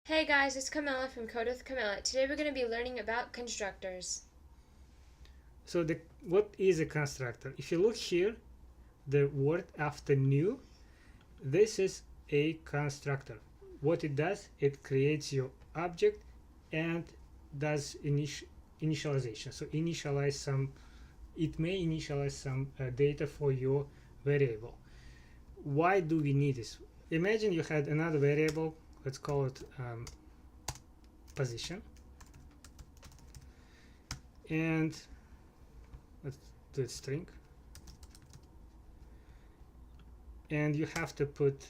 Hey guys, it's Camilla from Code with Camilla. Today we're going to be learning about constructors. So what is a constructor? If you look here, the word after new, this is a constructor. What it does, it creates your object and does initialization. So it may initialize some data for your variable. Why do we need this? Imagine you had another variable, let's call it position, and let's do it string, and you have to put,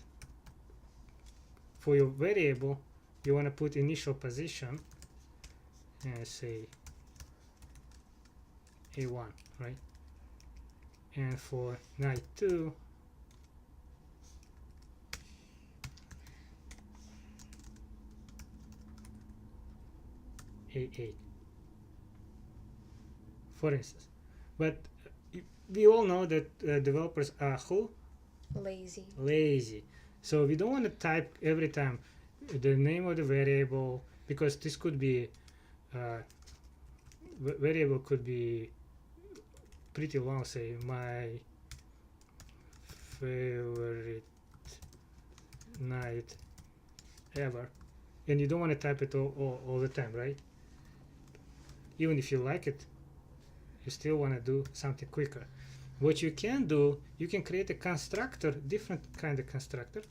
for your variable, you want to put initial position and say A1, right? And for night 2, A8, for instance. But we all know that developers are who? Lazy. So we don't want to type every time the name of the variable, because this could be variable could be pretty long. Say my favorite night ever, and you don't want to type it all the time, right? Even if you like it, you still want to do something quicker. What you can do, you can create a constructor, different kind of constructor.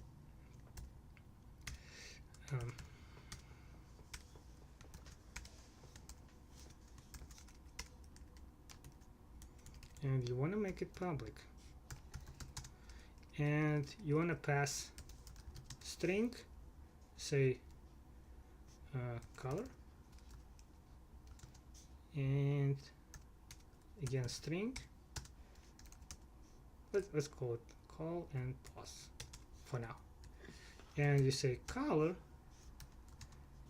And you want to make it public, and you want to pass string, say color, and again string. Let's call it call and pause for now, and you say color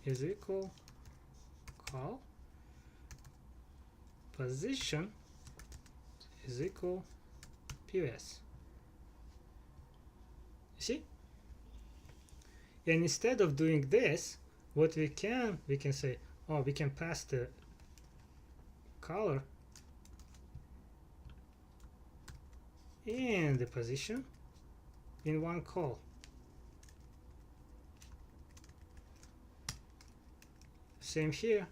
is equal call, position is equal POS. You see? And instead of doing this, what we can say, oh, we can pass the color and the position in one call. Same here.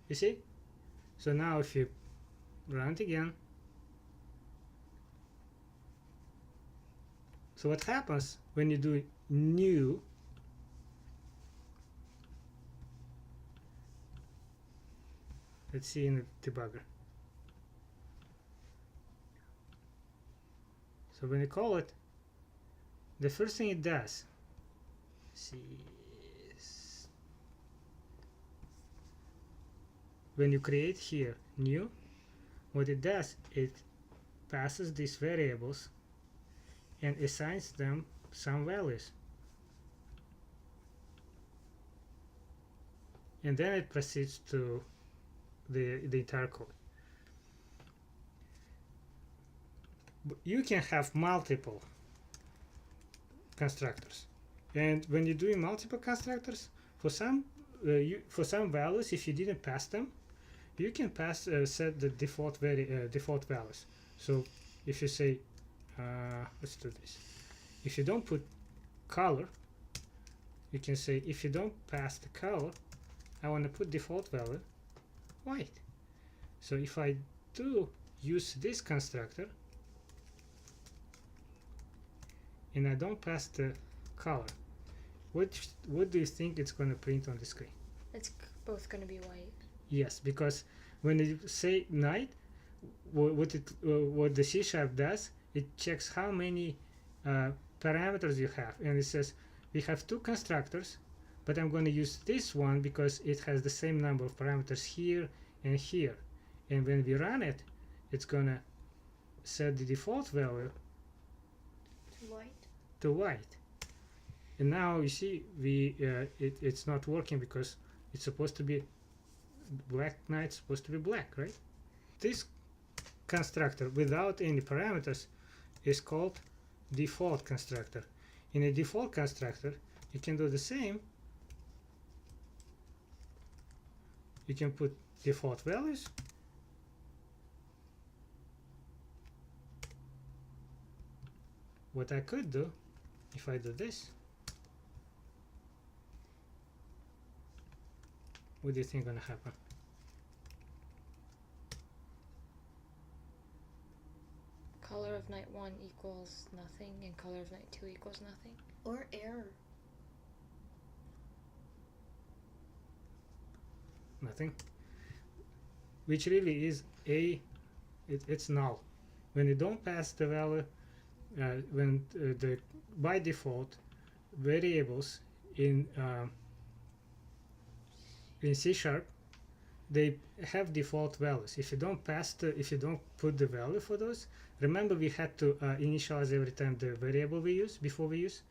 You see? So now if you run it again, so what happens when you do new, let's see in the debugger. So when you call it, the first thing it does, when you create here new, what it does, it passes these variables and assigns them some values, and then it proceeds to the entire code. You can have multiple constructors, and when you're doing multiple constructors, for some values, if you didn't pass them, you can set the default values. So if you say let's do this, if you don't put color, you can say if you don't pass the color, I want to put default value white. So if I do use this constructor and I don't pass the color, what do you think it's going to print on the screen? It's both going to be white. Yes, because when you say night, what the C# does, it checks how many parameters you have, and it says we have two constructors, but I'm going to use this one because it has the same number of parameters here and here, and when we run it, it's going to set the default value to white. And now you see it's not working because it's supposed to be black knight supposed to be black, right? This constructor without any parameters is called default constructor. In a default constructor, you can do the same. You can put default values. What I could do, if I do this, what do you think gonna happen? Color of knight 1 equals nothing, and color of knight 2 equals nothing. Or error. Nothing. Which really is it's null. When you don't pass the value, when the by default variables in C#, they have default values. If you don't put the value for those, remember we had to initialize every time the variable we use before we use.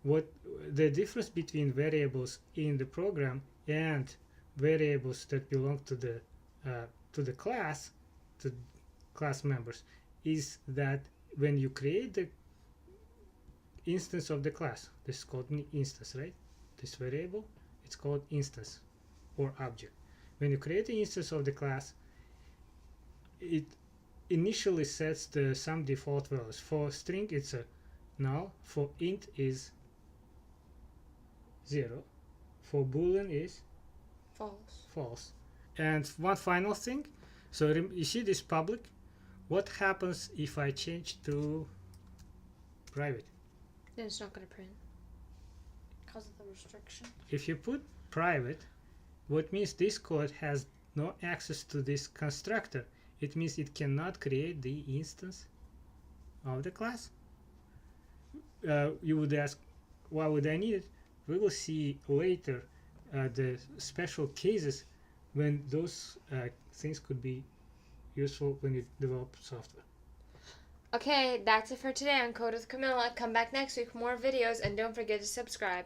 What the difference between variables in the program and variables that belong to the class, to class members, is that when you create the instance of the class, this is called instance, right? This variable, it's called instance or object. When you create the instance of the class, it initially sets some default values. For string, it's a null. For int is 0. For boolean is false. And one final thing. So you see this public. What happens if I change to private? Then it's not going to print. Because of the restriction. If you put private, what means this code has no access to this constructor. It means it cannot create the instance of the class. You would ask, why would I need it? We will see later the special cases when those things could be useful when you develop software. Okay, that's it for today on Code with Camilla. Come back next week for more videos, and don't forget to subscribe.